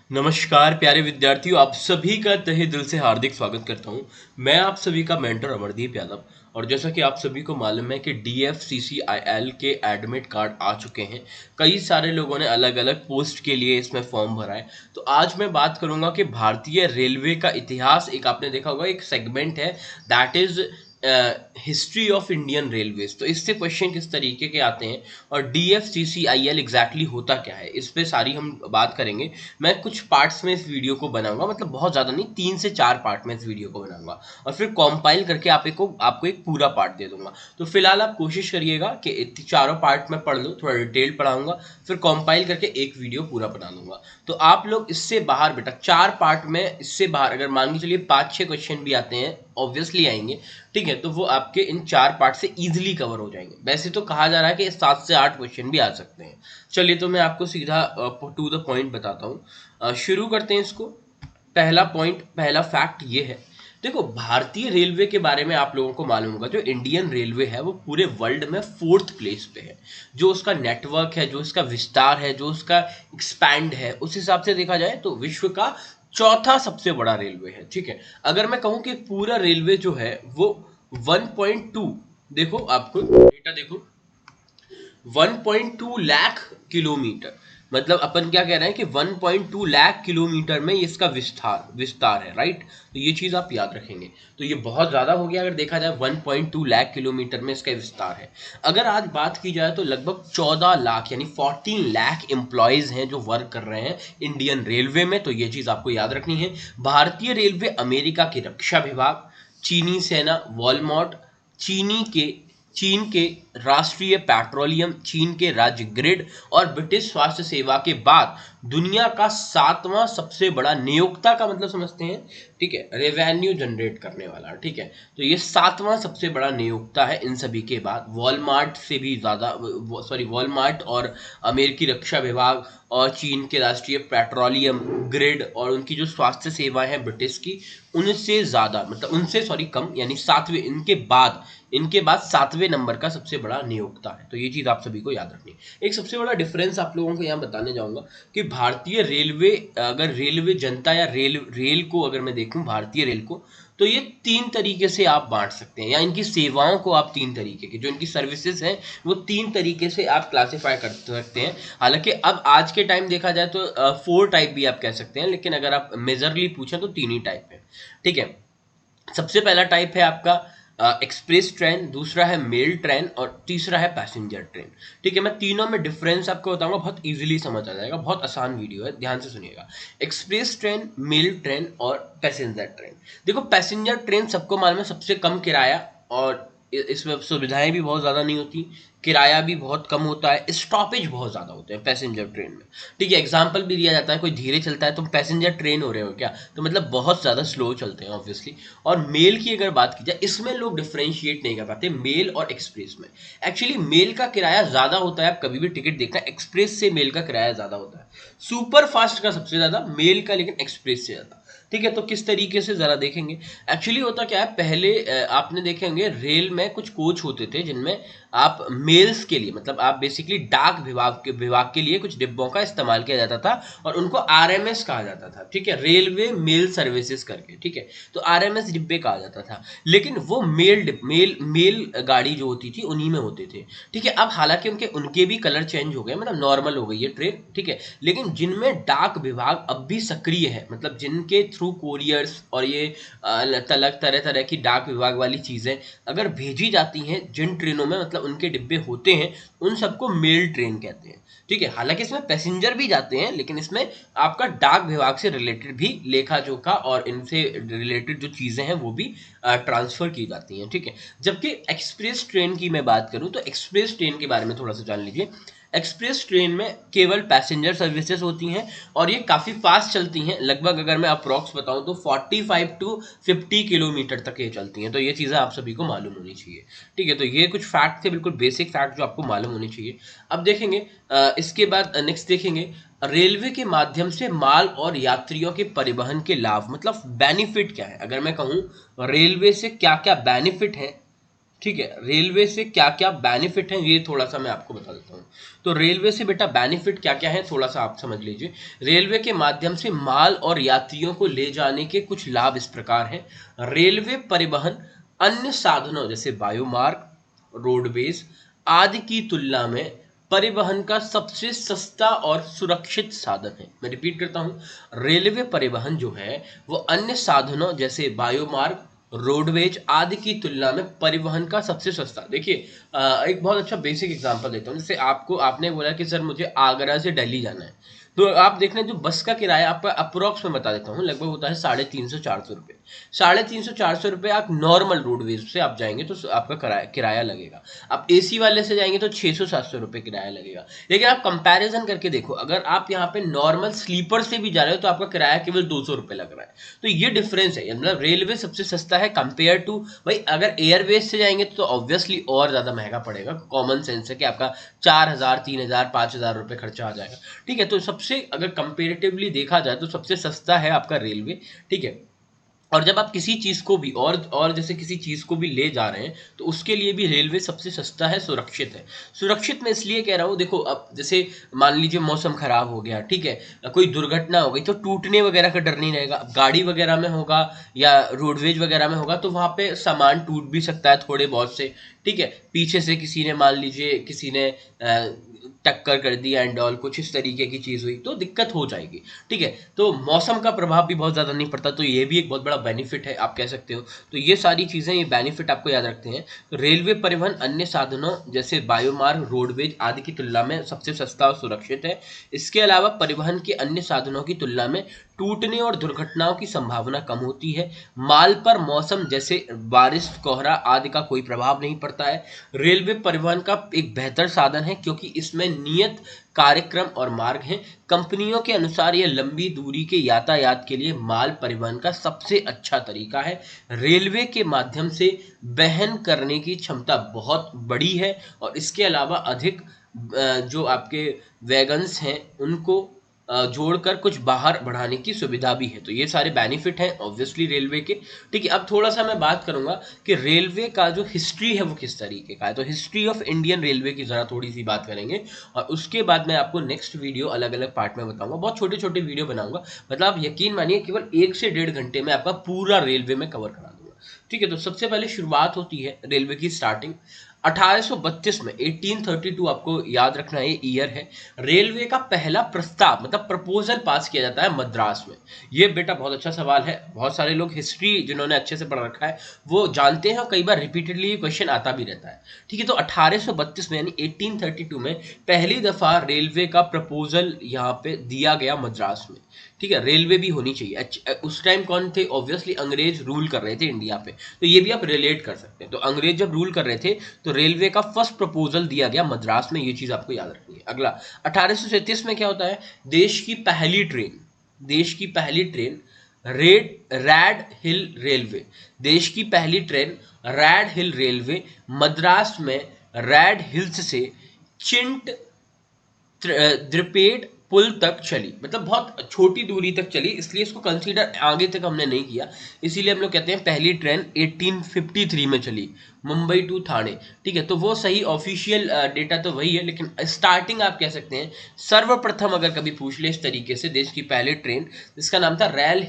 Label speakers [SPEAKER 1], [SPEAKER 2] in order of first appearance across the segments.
[SPEAKER 1] नमस्कार प्यारे विद्यार्थियों, आप सभी का तहे दिल से हार्दिक स्वागत करता हूं। मैं आप सभी का मेंटर अमरदीप यादव। और जैसा कि आप सभी को मालूम है कि DFCCIL के एडमिट कार्ड आ चुके हैं। कई सारे लोगों ने अलग अलग पोस्ट के लिए इसमें फॉर्म भरा है। तो आज मैं बात करूंगा कि भारतीय रेलवे का इतिहास, एक आपने देखा होगा एक सेगमेंट है, that is history of Indian railways. तो इससे क्वेश्चन किस तरीके के आते हैं और DFCCIL एग्जैक्टली होता क्या है, इस पे सारी हम बात करेंगे। मैं कुछ पार्ट्स में इस वीडियो को बनाऊंगा, मतलब बहुत ज़्यादा नहीं, 3 से 4 पार्ट में इस वीडियो को बनाऊंगा और फिर कंपाइल करके आपको एक पूरा पार्ट दे दूंगा। तो फिलहाल आप कोशिश करिएगा कि चारों पार्ट में पढ़ लो, थोड़ा डिटेल पढ़ाऊंगा, फिर कंपाइल करके एक वीडियो पूरा बना दूंगा। तो आप लोग इससे बाहर बेटा 4 पार्ट में, इससे बाहर अगर मान के चलिए 5-6 क्वेश्चन भी आते हैं, ऑब्वियसली आएंगे, ठीक है, तो वो आपके इन 4 पार्ट से इजीली कवर हो जाएंगे। वैसे तो कहा जा रहा है कि 7 से 8 क्वेश्चन भी आ सकते हैं। चलिए, तो मैं आपको सीधा टू द पॉइंट बताता हूँ। शुरू करते हैं इसको। पहला पॉइंट, पहला फैक्ट ये है, देखो भारतीय रेलवे के बारे में आप लोगों को मालूम होगा, जो इंडियन रेलवे है वो पूरे वर्ल्ड में 4th प्लेस पे है। जो उसका नेटवर्क है, जो उसका विस्तार है, जो उसका एक्सपैंड है, उस हिसाब से देखा जाए तो विश्व का चौथा सबसे बड़ा रेलवे है। ठीक है, अगर मैं कहूँ कि पूरा रेलवे जो है वो 1.2, देखो आपको डेटा देखो, 1.2 लाख किलोमीटर, मतलब अपन क्या कह रहे हैं कि 1.2 लाख किलोमीटर में इसका विस्तार विस्तार है, राइट। तो ये चीज आप याद रखेंगे। तो ये बहुत ज्यादा हो गया अगर देखा जाए, 1.2 लाख किलोमीटर में इसका विस्तार है। अगर आज बात की जाए तो लगभग 14 लाख यानी 14 लाख एम्प्लॉयज हैं जो वर्क कर रहे हैं इंडियन रेलवे में। तो ये चीज आपको याद रखनी है। भारतीय रेलवे अमेरिका की रक्षा विभाग, चीनी सेना वॉलमार्ट, चीन के राष्ट्रीय पेट्रोलियम, चीन के राज्य ग्रिड और ब्रिटिश स्वास्थ्य सेवा के बाद दुनिया का 7वां सबसे बड़ा नियोक्ता का मतलब समझते हैं, ठीक है, रेवेन्यू जनरेट करने वाला, ठीक है। तो ये 7वां सबसे बड़ा नियोक्ता है इन सभी के बाद, वॉलमार्ट से भी ज्यादा, सॉरी, वॉलमार्ट और अमेरिकी रक्षा विभाग और चीन के राष्ट्रीय पेट्रोलियम ग्रिड और उनकी जो स्वास्थ्य सेवाएं हैं ब्रिटिश की, उनसे ज्यादा, मतलब उनसे सॉरी कम, यानी सातवें, इनके बाद 7वें नंबर का सबसे बड़ा नियोक्ता है। तो ये चीज आप सभी को याद रखनी है। एक सबसे बड़ा डिफरेंस आप लोगों को यहाँ बताने जाऊंगा कि भारतीय रेलवे, अगर रेलवे जनता या रेल को अगर मैं देखूं, भारतीय रेल को, तो ये 3 तरीके से आप बांट सकते हैं, या इनकी सेवाओं को आप 3 तरीके की, जो इनकी सर्विसेज हैं वो 3 तरीके से आप क्लासिफाई कर सकते हैं। हालांकि अब आज के टाइम देखा जाए तो 4 टाइप भी आप कह सकते हैं, लेकिन अगर आप मेजरली पूछें तो 3 ही टाइप है, ठीक है। सबसे पहला टाइप है आपका एक्सप्रेस ट्रेन, दूसरा है मेल ट्रेन और तीसरा है पैसेंजर ट्रेन। ठीक है, मैं तीनों में डिफरेंस आपको बताऊंगा, बहुत इजीली समझ आ जाएगा, बहुत आसान वीडियो है, ध्यान से सुनिएगा। एक्सप्रेस ट्रेन, मेल ट्रेन और पैसेंजर ट्रेन। देखो पैसेंजर ट्रेन सबको मालूम है सबसे कम किराया, और इसमें सुविधाएं भी बहुत ज़्यादा नहीं होती, किराया भी बहुत कम होता है, स्टॉपेज बहुत ज़्यादा होते हैं पैसेंजर ट्रेन में। ठीक है, एग्जाम्पल भी दिया जाता है, कोई धीरे चलता है तुम पैसेंजर ट्रेन हो रहे हो क्या, तो मतलब बहुत ज़्यादा स्लो चलते हैं ऑब्वियसली। और मेल की अगर बात की जाए, इसमें लोग डिफ्रेंशिएट नहीं कर पाते मेल और एक्सप्रेस में। एक्चुअली मेल का किराया ज़्यादा होता है, आप कभी भी टिकट देखना, एक्सप्रेस से मेल का किराया ज़्यादा होता है। सुपर फास्ट का सबसे ज़्यादा, मेल का लेकिन एक्सप्रेस से ज़्यादा। ठीक है, तो किस तरीके से जरा देखेंगे। एक्चुअली होता क्या है, पहले आपने देखे होंगे रेल में कुछ कोच होते थे जिनमें आप मेल्स के लिए, मतलब आप बेसिकली डाक विभाग के लिए कुछ डिब्बों का इस्तेमाल किया जाता था और उनको RMS कहा जाता था, ठीक है, रेलवे मेल सर्विसेज करके, ठीक है। तो RMS डिब्बे कहा जाता था, लेकिन वो मेल गाड़ी जो होती थी उन्हीं में होते थे। ठीक है, अब हालांकि उनके उनके भी कलर चेंज हो गए, मतलब नॉर्मल हो गई है ट्रेन, ठीक है, लेकिन जिनमें डाक विभाग अब भी सक्रिय है, मतलब जिनके थ्रू कोरियर्स और ये अलग तरह तरह की डाक विभाग वाली चीज़ें अगर भेजी जाती हैं जिन ट्रेनों में, मतलब उनके डिब्बे होते हैं, उन सबको मेल ट्रेन कहते हैं। ठीक है, हालांकि इसमें पैसेंजर भी जाते हैं, लेकिन इसमें आपका डाक विभाग से रिलेटेड भी लेखा जोखा और इनसे रिलेटेड जो चीज़ें हैं वो भी ट्रांसफर की जाती हैं। ठीक है, जबकि एक्सप्रेस ट्रेन की मैं बात करूं तो एक्सप्रेस ट्रेन के बारे में थोड़ा सा जान लीजिए। एक्सप्रेस ट्रेन में केवल पैसेंजर सर्विसेज होती हैं और ये काफ़ी फास्ट चलती हैं, लगभग अगर मैं अप्रॉक्स बताऊं तो 45 to 50 किलोमीटर तक ये चलती हैं। तो ये चीज़ें आप सभी को मालूम होनी चाहिए। ठीक है, तो ये कुछ फैक्ट थे, बिल्कुल बेसिक फैक्ट जो आपको मालूम होनी चाहिए। अब देखेंगे इसके बाद नेक्स्ट देखेंगे रेलवे के माध्यम से माल और यात्रियों के परिवहन के लाभ, मतलब बेनिफिट क्या है। अगर मैं कहूँ रेलवे से क्या क्या बेनिफिट है, ठीक है, रेलवे से क्या क्या बेनिफिट हैं ये थोड़ा सा मैं आपको बता देता हूँ। तो रेलवे से बेटा बेनिफिट क्या क्या है थोड़ा सा आप समझ लीजिए। रेलवे के माध्यम से माल और यात्रियों को ले जाने के कुछ लाभ इस प्रकार हैं। रेलवे परिवहन अन्य साधनों जैसे वायुमार्ग, रोडवेज आदि की तुलना में परिवहन का सबसे सस्ता और सुरक्षित साधन है। मैं रिपीट करता हूँ, रेलवे परिवहन जो है वो अन्य साधनों जैसे वायुमार्ग, रोडवेज आदि की तुलना में परिवहन का सबसे सस्ता। देखिए एक बहुत अच्छा बेसिक एग्जांपल देता हूँ। जैसे आपने बोला कि सर मुझे आगरा से दिल्ली जाना है, तो आप देख लें जो बस का किराया आपका अप्रोक्स में बता देता हूँ, लगभग होता है 350-400 रुपये। 350-400 रुपये आप नॉर्मल रोडवेज से आप जाएंगे तो आपका किराया लगेगा। आप एसी वाले से जाएंगे तो 600-700 रुपये किराया लगेगा। लेकिन आप कंपैरिजन करके देखो, अगर आप यहाँ पे नॉर्मल स्लीपर से भी जा रहे हो तो आपका किराया केवल 200 रुपये लग रहा है। तो ये डिफरेंस है, मतलब रेलवे सबसे सस्ता है कंपेयर टू, भाई अगर एयरवेज से जाएंगे तो ऑब्वियसली और ज्यादा महंगा पड़ेगा। कॉमन सेंस है कि आपका 4,000, 3,000, 5,000 रुपये खर्चा आ जाएगा। ठीक है, तो सबसे अगर कंपेरेटिवली देखा जाए तो सबसे सस्ता है आपका रेलवे। ठीक है, और जब आप किसी चीज को भी और जैसे किसी चीज को भी ले जा रहे हैं तो उसके लिए भी रेलवे सबसे सस्ता है, सुरक्षित है। सुरक्षित मैं इसलिए कह रहा हूँ, देखो अब जैसे मान लीजिए मौसम खराब हो गया, ठीक है, कोई दुर्घटना हो गई तो टूटने वगैरह का डर नहीं रहेगा। अब गाड़ी वगैरह में होगा या रोडवेज वगैरह में होगा तो वहां पे सामान टूट भी सकता है थोड़े बहुत से। ठीक है, पीछे से किसी ने मान लीजिए किसी ने टक्कर कर दी एंड ऑल, कुछ इस तरीके की चीज हुई तो दिक्कत हो जाएगी। ठीक है, तो मौसम का प्रभाव भी बहुत ज्यादा नहीं पड़ता, तो ये भी एक बहुत बड़ा बेनिफिट है आप कह सकते हो। तो ये सारी चीजें, ये बेनिफिट आपको याद रखते हैं। तो रेलवे परिवहन अन्य साधनों जैसे वायुमार्ग, रोडवेज आदि की तुलना में सबसे सस्ता और सुरक्षित है। इसके अलावा परिवहन के अन्य साधनों की तुलना में टूटने और दुर्घटनाओं की संभावना कम होती है। माल पर मौसम जैसे बारिश, कोहरा आदि का कोई प्रभाव नहीं पड़ता है। रेलवे परिवहन का एक बेहतर साधन है क्योंकि इसमें नियत कार्यक्रम और मार्ग हैं। कंपनियों के अनुसार यह लंबी दूरी के यातायात के लिए माल परिवहन का सबसे अच्छा तरीका है। रेलवे के माध्यम से वहन करने की क्षमता बहुत बड़ी है और इसके अलावा अधिक जो आपके वैगन्स हैं उनको जोड़कर कुछ बाहर बढ़ाने की सुविधा भी है। तो ये सारे बेनिफिट हैं ऑब्वियसली रेलवे के। ठीक है, अब थोड़ा सा मैं बात करूंगा कि रेलवे का जो हिस्ट्री है वो किस तरीके का है। तो हिस्ट्री ऑफ इंडियन रेलवे की जरा थोड़ी सी बात करेंगे और उसके बाद मैं आपको नेक्स्ट वीडियो अलग अलग पार्ट में बताऊंगा। बहुत छोटे छोटे वीडियो बनाऊंगा, मतलब आप यकीन मानिए केवल 1 से 1.5 घंटे में आपका पूरा रेलवे में कवर करा दूंगा। ठीक है, तो सबसे पहले शुरुआत होती है रेलवे की स्टार्टिंग 1832 में, 1832 आपको याद रखना ये ईयर है। रेलवे का पहला प्रस्ताव मतलब प्रपोजल पास किया जाता है मद्रास में। ये बेटा बहुत अच्छा सवाल है, बहुत सारे लोग हिस्ट्री जिन्होंने अच्छे से पढ़ रखा है वो जानते हैं और कई बार रिपीटेडली ये क्वेश्चन आता भी रहता है। ठीक है, तो 1832 में यानी 1832 में पहली दफा रेलवे का प्रपोजल यहाँ पे दिया गया मद्रास में। ठीक है, रेलवे भी होनी चाहिए। उस टाइम कौन थे, ऑब्वियसली अंग्रेज रूल कर रहे थे इंडिया पे, तो ये भी आप रिलेट कर सकते हैं। तो अंग्रेज जब रूल कर रहे थे तो रेलवे का फर्स्ट प्रपोजल दिया गया मद्रास में, ये चीज आपको याद रखनी है। अगला 1837 में क्या होता है, देश की पहली ट्रेन रैड हिल रेलवे, देश की पहली ट्रेन रैड हिल रेलवे मद्रास में रैड हिल्स से चिंट द्रिपेट पुल तक चली। मतलब बहुत छोटी दूरी तक चली, इसलिए इसको कंसीडर आगे तक हमने नहीं किया, इसीलिए हम लोग कहते हैं पहली ट्रेन 1853 में चली मुंबई टू थाने। ठीक है, तो वो सही ऑफिशियल डेटा तो वही है, लेकिन स्टार्टिंग आप कह सकते हैं। सर्वप्रथम अगर कभी पूछ ले इस तरीके से, देश की पहली ट्रेन जिसका नाम था रेल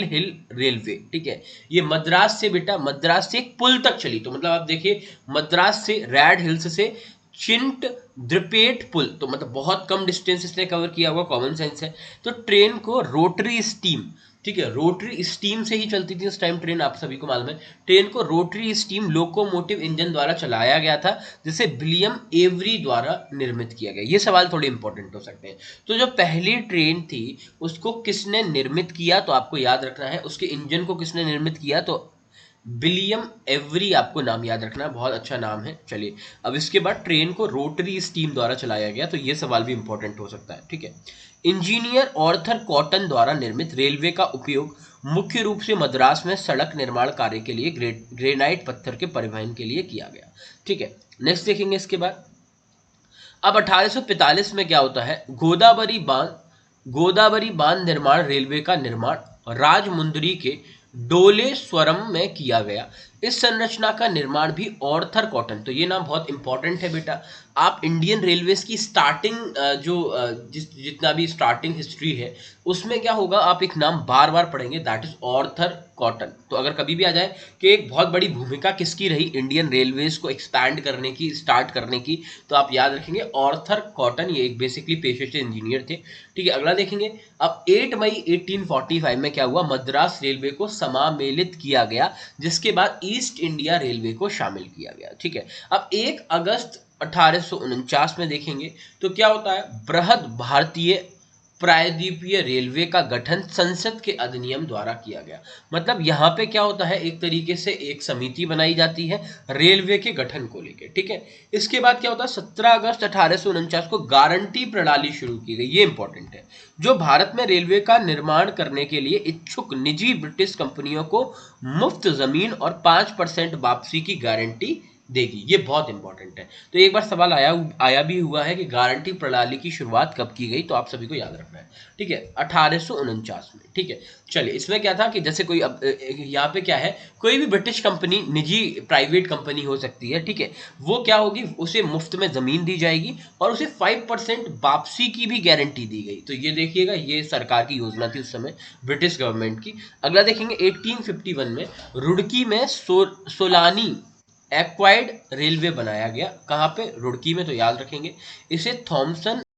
[SPEAKER 1] हिल रेलवे। ठीक है, ये मद्रास से बेटा, मद्रास से एक पुल तक चली। तो मतलब आप देखिए मद्रास से रैड हिल्स से चिंट द्रिपेट पुल, तो मतलब बहुत कम डिस्टेंस इसने कवर किया हुआ, कॉमन सेंस है। तो ट्रेन को रोटरी स्टीम, ठीक है, रोटरी स्टीम से ही चलती थी उस टाइम ट्रेन, आप सभी को मालूम है। ट्रेन को रोटरी स्टीम लोकोमोटिव इंजन द्वारा चलाया गया था जिसे विलियम एवरी द्वारा निर्मित किया गया। ये सवाल थोड़े इंपॉर्टेंट हो सकते हैं। तो जो पहली ट्रेन थी उसको किसने निर्मित किया, तो आपको याद रखना है उसके इंजन को किसने निर्मित किया, तो विलियम एवरी आपको नाम याद रखना है, बहुत अच्छा नाम है। चलिए, अब इसके बाद ट्रेन को रोटरी स्टीम द्वारा चलाया गया, तो ये सवाल भी इंपॉर्टेंट हो सकता है। ठीक है, इंजीनियर ऑर्थर कॉटन द्वारा निर्मित रेलवे का उपयोग मुख्य रूप से मद्रास में सड़क निर्माण कार्य के लिए ग्रेनाइट पत्थर के परिवहन के लिए किया गया। ठीक है, नेक्स्ट देखेंगे इसके बाद। अब 1845 में क्या होता है, गोदावरी बांध निर्माण, रेलवे का निर्माण राजमुंदरी के डोलेश्वरम में किया गया। इस संरचना का निर्माण भी ऑर्थर कॉटन, तो ये नाम बहुत इंपॉर्टेंट है बेटा। आप इंडियन रेलवेज की स्टार्टिंग जितना भी स्टार्टिंग हिस्ट्री है उसमें क्या होगा, आप एक नाम बार बार पढ़ेंगे, दैट इज ऑर्थर कॉटन। तो अगर कभी भी आ जाए कि एक बहुत बड़ी भूमिका किसकी रही इंडियन रेलवेज को एक्सपैंड करने की, स्टार्ट करने की, तो आप याद रखेंगे ऑर्थर कॉटन। ये एक बेसिकली पेशे से इंजीनियर थे। ठीक है, अगला देखेंगे। अब 8 मई 1845 में क्या हुआ, मद्रास रेलवे को समामेलित किया गया, जिसके बाद ईस्ट इंडिया रेलवे को शामिल किया गया। ठीक है, अब 1 अगस्त 1849 में देखेंगे तो क्या होता है, बृहद भारतीय प्रायद्वीपीय रेलवे का गठन संसद के अधिनियम द्वारा किया गया। मतलब यहाँ पे क्या होता है, एक तरीके से एक समिति बनाई जाती है रेलवे के गठन को लेकर। ठीक है, इसके बाद क्या होता है, 17 अगस्त 1849 को गारंटी प्रणाली शुरू की गई। ये इंपॉर्टेंट है, जो भारत में रेलवे का निर्माण करने के लिए इच्छुक निजी ब्रिटिश कंपनियों को मुफ्त जमीन और 5% वापसी की गारंटी देगी। ये बहुत इंपॉर्टेंट है। तो एक बार सवाल आया भी हुआ है कि गारंटी प्रणाली की शुरुआत कब की गई, तो आप सभी को याद रखना है। ठीक है, 1849 में। ठीक है, चलिए इसमें क्या था कि जैसे कोई अब यहाँ पे क्या है, कोई भी ब्रिटिश कंपनी, निजी प्राइवेट कंपनी हो सकती है, ठीक है, वो क्या होगी, उसे मुफ्त में जमीन दी जाएगी और उसे 5% वापसी की भी गारंटी दी गई। तो ये देखिएगा, ये सरकार की योजना थी उस समय ब्रिटिश गवर्नमेंट की। अगला देखेंगे 1851 में रुड़की में सोलानी एक्वायर्ड रेलवे बनाया गया। कहाँ पे, रुड़की में, तो याद रखेंगे इसे थॉमसन